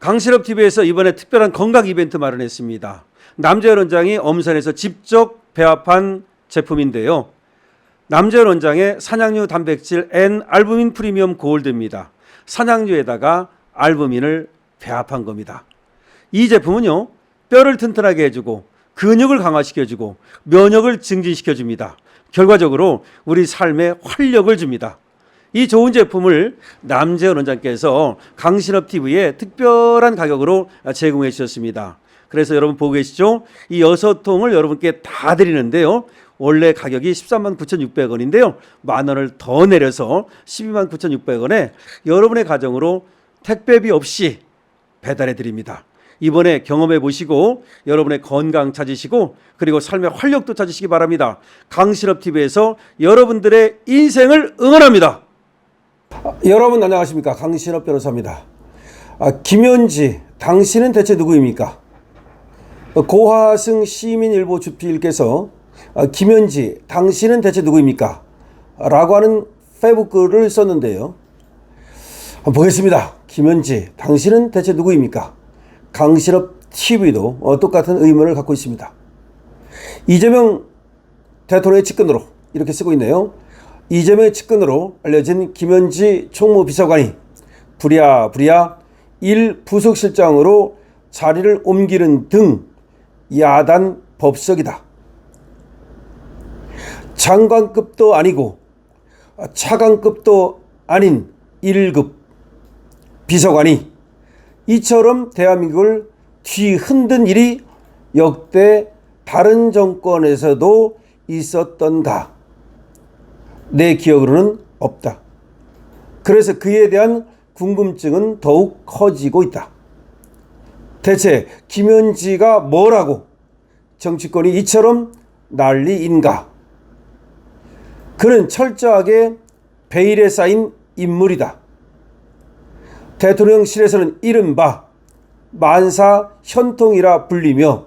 강실업TV에서 이번에 특별한 건강 이벤트 마련했습니다. 남재현 원장이 엄선해서 직접 배합한 제품인데요. 남재현 원장의 산양류 단백질 N-알부민 프리미엄 골드입니다. 산양류에다가 알부민을 배합한 겁니다. 이 제품은요, 뼈를 튼튼하게 해주고 근육을 강화시켜주고 면역을 증진시켜줍니다. 결과적으로 우리 삶에 활력을 줍니다. 이 좋은 제품을 남재현 원장께서 강신업TV에 특별한 가격으로 제공해 주셨습니다. 그래서 여러분 보고 계시죠? 이 6통을 여러분께 다 드리는데요. 원래 가격이 13만 9,600원인데요. 만 원을 더 내려서 12만 9,600원에 여러분의 가정으로 택배비 없이 배달해 드립니다. 이번에 경험해 보시고 여러분의 건강 찾으시고 그리고 삶의 활력도 찾으시기 바랍니다. 강신업TV에서 여러분들의 인생을 응원합니다. 여러분 안녕하십니까? 강신업 변호사입니다. 김현지, 당신은 대체 누구입니까? 고하승 시민일보 주필께서 김현지, 당신은 대체 누구입니까? 라고 하는 페이스북글을 썼는데요. 보겠습니다. 김현지, 당신은 대체 누구입니까? 강신업TV도 똑같은 의문을 갖고 있습니다. 이재명 대통령의 측근으로 이렇게 쓰고 있네요. 이재명의 측근으로 알려진 김현지 총무비서관이 부랴부랴 1부속실장으로 자리를 옮기는 등 야단 법석이다. 장관급도 아니고 차관급도 아닌 1급 비서관이 이처럼 대한민국을 뒤흔든 일이 역대 다른 정권에서도 있었던가? 내 기억으로는 없다. 그래서 그에 대한 궁금증은 더욱 커지고 있다. 대체 김현지가 뭐라고 정치권이 이처럼 난리인가? 그는 철저하게 베일에 쌓인 인물이다. 대통령실에서는 이른바 만사 현통이라 불리며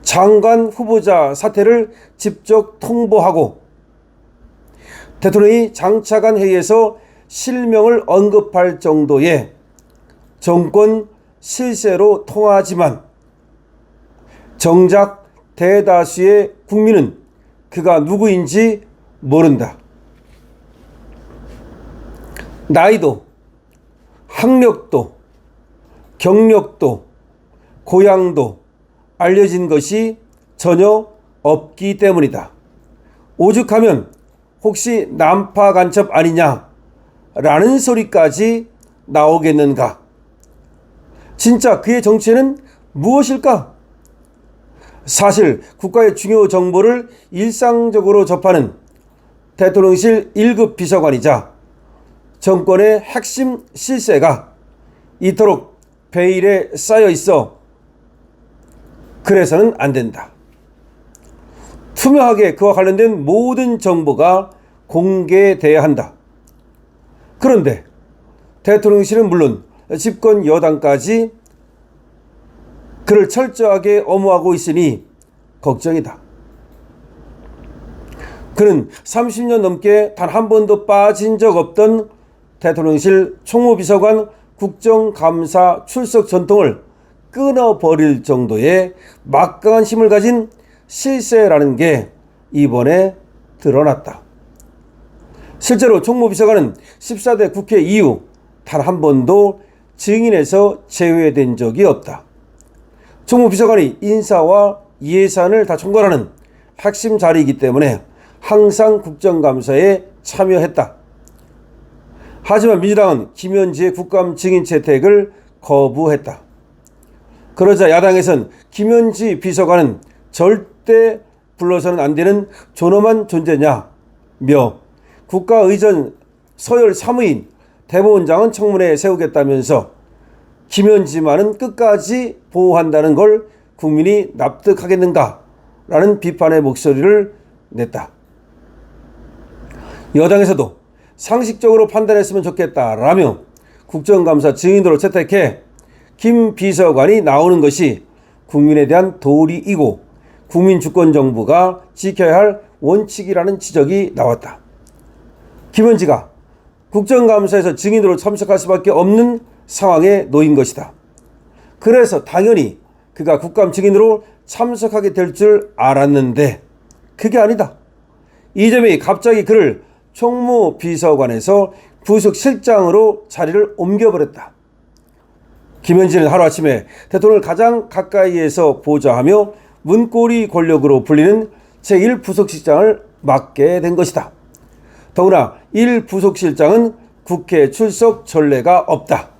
장관 후보자 사퇴를 직접 통보하고 대통령이 장차관 회의에서 실명을 언급할 정도의 정권 실세로 통하지만 정작 대다수의 국민은 그가 누구인지 모른다. 나이도 학력도 경력도 고향도 알려진 것이 전혀 없기 때문이다. 오죽하면 혹시 난파 간첩 아니냐 라는 소리까지 나오겠는가? 진짜 그의 정체는 무엇일까? 사실 국가의 중요 정보를 일상적으로 접하는 대통령실 1급 비서관이자 정권의 핵심 실세가 이토록 베일에 쌓여 있어 그래서는 안 된다. 투명하게 그와 관련된 모든 정보가 공개돼야 한다. 그런데 대통령실은 물론 집권 여당까지 그를 철저하게 엄호하고 있으니 걱정이다. 그는 30년 넘게 단 한 번도 빠진 적 없던 대통령실 총무비서관 국정감사 출석 전통을 끊어버릴 정도의 막강한 힘을 가진 실세라는 게 이번에 드러났다. 실제로 총무비서관은 14대 국회 이후 단 한 번도 증인에서 제외된 적이 없다. 총무비서관이 인사와 예산을 다 총괄하는 핵심 자리이기 때문에 항상 국정감사에 참여했다. 하지만 민주당은 김현지의 국감 증인 채택을 거부했다. 그러자 야당에선 김현지 비서관은 절대 불러서는 안 되는 존엄한 존재냐며 국가의전 서열 3위인 대법원장은 청문회에 세우겠다면서 김현지만은 끝까지 보호한다는 걸 국민이 납득하겠는가? 라는 비판의 목소리를 냈다. 여당에서도 상식적으로 판단했으면 좋겠다라며 국정감사 증인으로 채택해 김 비서관이 나오는 것이 국민에 대한 도리이고 국민주권정부가 지켜야 할 원칙이라는 지적이 나왔다. 김현지가 국정감사에서 증인으로 참석할 수밖에 없는 상황에 놓인 것이다. 그래서 당연히 그가 국감 증인으로 참석하게 될 줄 알았는데 그게 아니다. 이재명이 갑자기 그를 총무비서관에서 부속실장으로 자리를 옮겨버렸다. 김현지는 하루아침에 대통령을 가장 가까이에서 보좌하며 문고리 권력으로 불리는 제1부속실장을 맡게 된 것이다. 더구나 1부속실장은 국회 출석 전례가 없다.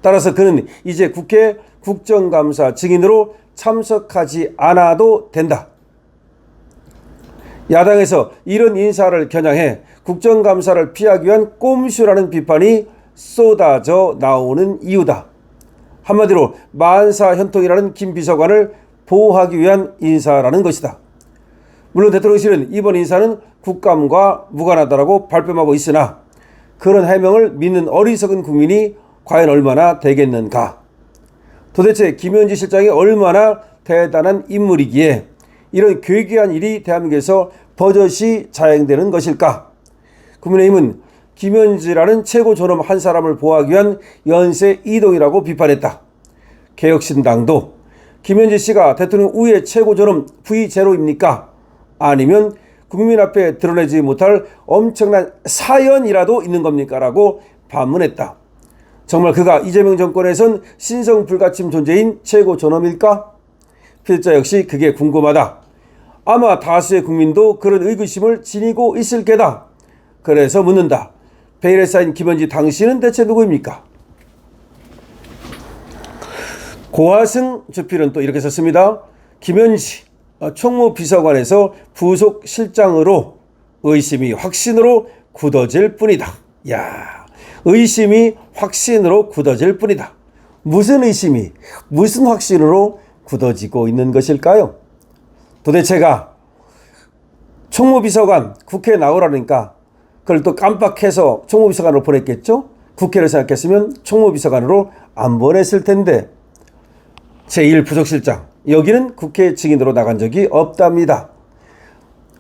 따라서 그는 이제 국회 국정감사 증인으로 참석하지 않아도 된다. 야당에서 이런 인사를 겨냥해 국정감사를 피하기 위한 꼼수라는 비판이 쏟아져 나오는 이유다. 한마디로 만사현통이라는 김 비서관을 보호하기 위한 인사라는 것이다. 물론 대통령실은 이번 인사는 국감과 무관하다라고 발뺌하고 있으나 그런 해명을 믿는 어리석은 국민이 과연 얼마나 되겠는가. 도대체 김현지 실장이 얼마나 대단한 인물이기에 이런 괴괴한 일이 대한민국에서 버젓이 자행되는 것일까. 국민의힘은 김현지라는 최고 존엄 한 사람을 보호하기 위한 연쇄 이동이라고 비판했다. 개혁신당도 김현지 씨가 대통령 우위의 최고 존엄 V0입니까? 아니면 국민 앞에 드러내지 못할 엄청난 사연이라도 있는 겁니까? 라고 반문했다. 정말 그가 이재명 정권에선 신성불가침 존재인 최고 존엄일까? 필자 역시 그게 궁금하다. 아마 다수의 국민도 그런 의구심을 지니고 있을 게다. 그래서 묻는다. 베일에 쌓인 김현지 당신은 대체 누구입니까? 고화승 주필은 또 이렇게 썼습니다. 김현지 총무비서관에서 부속실장으로 의심이 확신으로 굳어질 뿐이다. 야, 의심이 확신으로 굳어질 뿐이다. 무슨 의심이 무슨 확신으로 굳어지고 있는 것일까요? 도대체가 총무비서관 국회에 나오라니까 그걸 또 깜빡해서 총무비서관으로 보냈겠죠? 국회를 생각했으면 총무비서관으로 안 보냈을 텐데 제1부속실장 여기는 국회 증인으로 나간 적이 없답니다.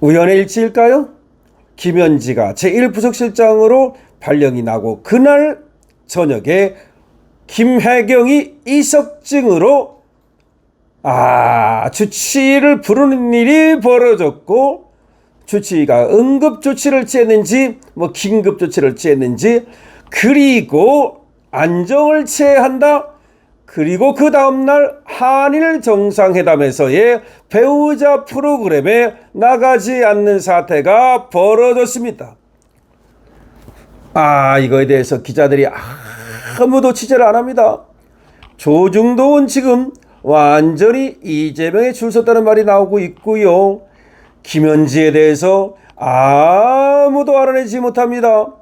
우연의 일치일까요? 김현지가 제1부속실장으로 발령이 나고 그날 저녁에 김혜경이 이석증으로 주치의를 부르는 일이 벌어졌고 주치의가 응급조치를 취했는지 긴급조치를 취했는지 그리고 안정을 취한다. 그리고 그 다음날 한일 정상회담에서의 배우자 프로그램에 나가지 않는 사태가 벌어졌습니다. 이거에 대해서 기자들이 아무도 취재를 안 합니다. 조중동은 지금 완전히 이재명에 줄 섰다는 말이 나오고 있고요. 김현지에 대해서 아무도 알아내지 못합니다.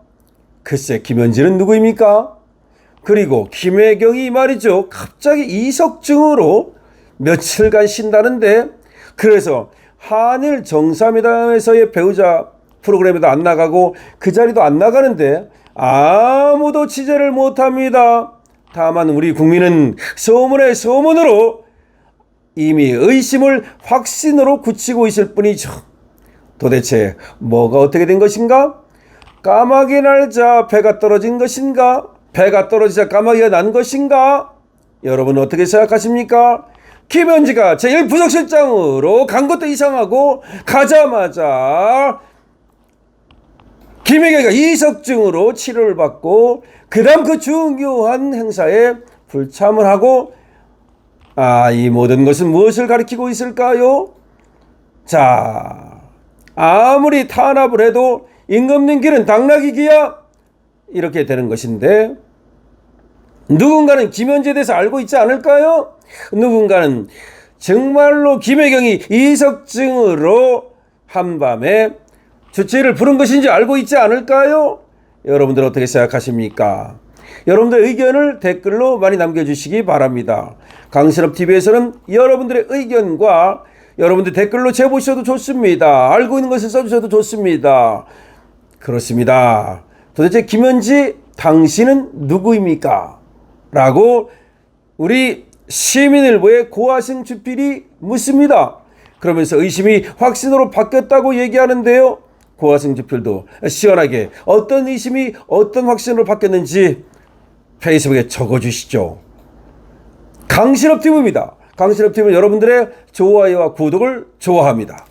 글쎄 김현지는 누구입니까? 그리고 김혜경이 말이죠. 갑자기 이석증으로 며칠간 쉰다는데 그래서 한일 정상회담에서의 배우자 프로그램에도 안 나가고 그 자리도 안 나가는데 아무도 취재를 못합니다. 다만 우리 국민은 소문의 소문으로 이미 의심을 확신으로 굳히고 있을 뿐이죠. 도대체 뭐가 어떻게 된 것인가? 까마귀 날자 배가 떨어진 것인가? 배가 떨어지자 까마귀가 난 것인가? 여러분 어떻게 생각하십니까? 김현지가 제1부속실장으로 간 것도 이상하고 가자마자 김혜경이가 이석증으로 치료를 받고 그 다음 그 중요한 행사에 불참을 하고 이 모든 것은 무엇을 가리키고 있을까요? 자, 아무리 탄압을 해도 임금님 길은 당나귀기야 이렇게 되는 것인데 누군가는 김현지에 대해서 알고 있지 않을까요? 누군가는 정말로 김혜경이 이석증으로 한밤에 주치의를 부른 것인지 알고 있지 않을까요? 여러분들 어떻게 생각하십니까? 여러분들의 의견을 댓글로 많이 남겨주시기 바랍니다. 강신업TV에서는 여러분들의 의견과 여러분들 댓글로 제보 주셔도 좋습니다. 알고 있는 것을 써주셔도 좋습니다. 그렇습니다. 도대체 김현지 당신은 누구입니까? 라고 우리 시민일보의 고화승 주필이 묻습니다. 그러면서 의심이 확신으로 바뀌었다고 얘기하는데요. 고화승 주필도 시원하게 어떤 의심이 어떤 확신으로 바뀌었는지 페이스북에 적어주시죠. 강신업 TV입니다. 강신업 TV는 여러분들의 좋아요와 구독을 좋아합니다.